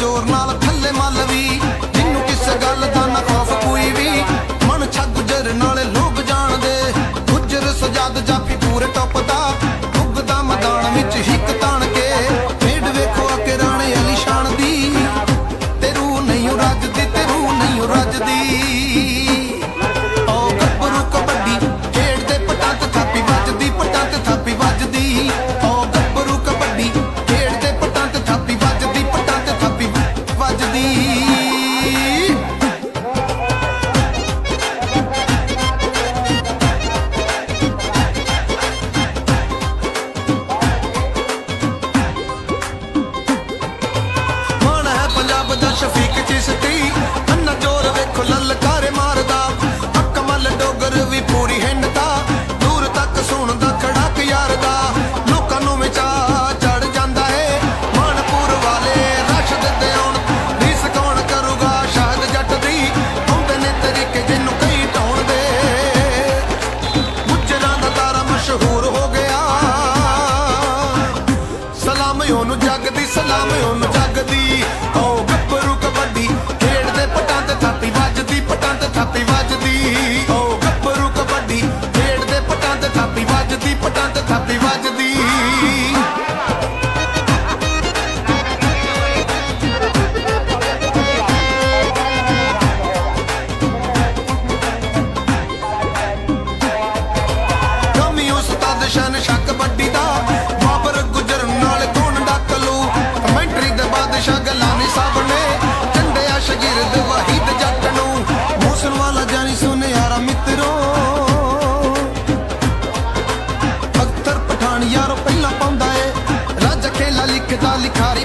जोर नाल थल्ले मल भी जिन्नू किस गल दा ना खौफ कोई भी मन छा गुजर नाले लोग जान दे गुजर सजाद जाफी पूरे टॉप दा उगदा मैदान विच हिक तान के खेड वेखो अके राणे अली शान दी ते रूह नहीं रजदी ते रूह नहीं रजदी शफीक चिश्ती अन्ना जोर वेखो ललकारे मारदा अकमल डोगर भी पूरी हिंडदा दूर तक सुनदा खड़ाक यार दा लोकां नूं विच चढ़ जांदा है मानपुर वाले रशद ते आउण रीस कौन करूगा शाहद जट दी आउंदे ने तरीके जिन्नू कई ढाउण दे गुजरां दा तारा मशहूर हो गया सलाम ओनू जग दी सलाम ओनू जग दी शन शक बड्डी दा बाबर गुजर नाल कौन डक लू कमेंटरी दे बादशाह गलानी साहब ने झंडिया शगिरद वाहिद जट नू मूसन वाला जानी सुने यारा मित्रों अख्तर पठान यारो पहला पाउंदा है राजा खेला लिखदा लिखारी